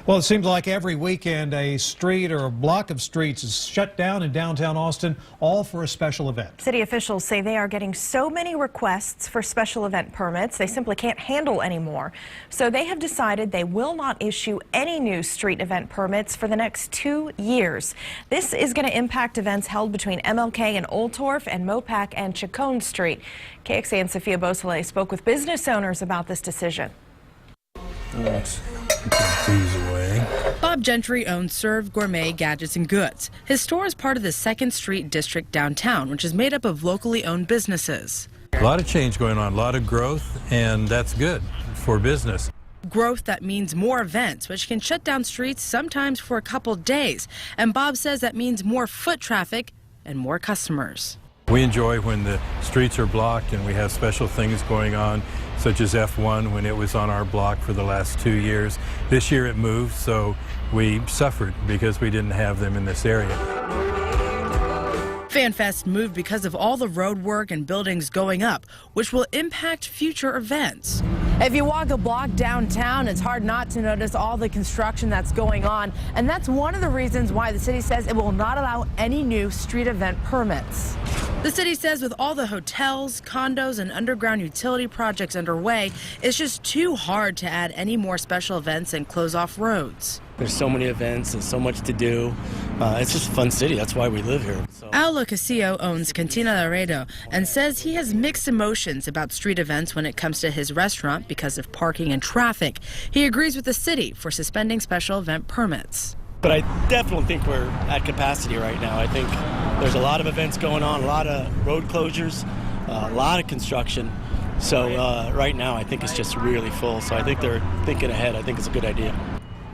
Well, it seems like every weekend a street or a block of streets is shut down in downtown Austin, all for a special event. City officials say they are getting so many requests for special event permits they simply can't handle anymore. So they have decided they will not issue any new street event permits for the next 2 years. This is going to impact events held between MLK and Old Torf and Mopac and Chacon Street. KXA and Sophia Beausoleil spoke with business owners about this decision. Bob Gentry owns Serve Gourmet Gadgets and Goods. His store is part of the 2nd Street District downtown, which is made up of locally owned businesses. A lot of change going on, a lot of growth, and that's good for business. Growth that means more events, which can shut down streets sometimes for a couple days. And Bob says that means more foot traffic and more customers. We enjoy when the streets are blocked and we have special things going on, such as F1 when it was on our block for the last 2 years. This year it moved, so we suffered because we didn't have them in this area. FanFest moved because of all the road work and buildings going up, which will impact future events. If you walk a block downtown, it's hard not to notice all the construction that's going on. And that's one of the reasons why the city says it will not allow any new street event permits. The city says with all the hotels, condos, and underground utility projects underway, it's just too hard to add any more special events and close off roads. There's so many events and so much to do. It's just a fun city. That's why we live here. Al Casillo owns Cantina Laredo and says he has mixed emotions about street events when it comes to his restaurant because of parking and traffic. He agrees with the city for suspending special event permits. But I definitely think we're at capacity right now. I think there's a lot of events going on, a lot of road closures, a lot of construction. So right now I think it's just really full. So I think they're thinking ahead. I think it's a good idea.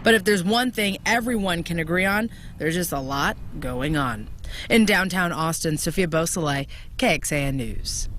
But if there's one thing everyone can agree on, there's just a lot going on. In downtown Austin, Sophia Beausoleil, KXAN News.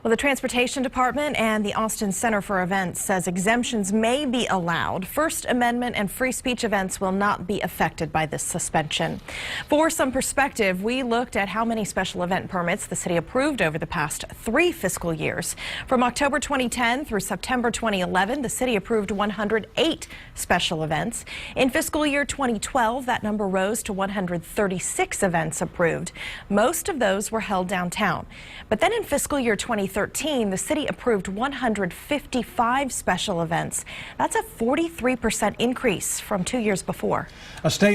Well, the Transportation Department and the Austin Center for Events says exemptions may be allowed. First Amendment and free speech events will not be affected by this suspension. For some perspective, we looked at how many special event permits the city approved over the past 3 fiscal years. From October 2010 through September 2011, the city approved 108 special events. In fiscal year 2012, that number rose to 136 events approved. Most of those were held downtown. But then in fiscal year 2013, the city approved 155 special events. That's a 43% increase from 2 years before. A state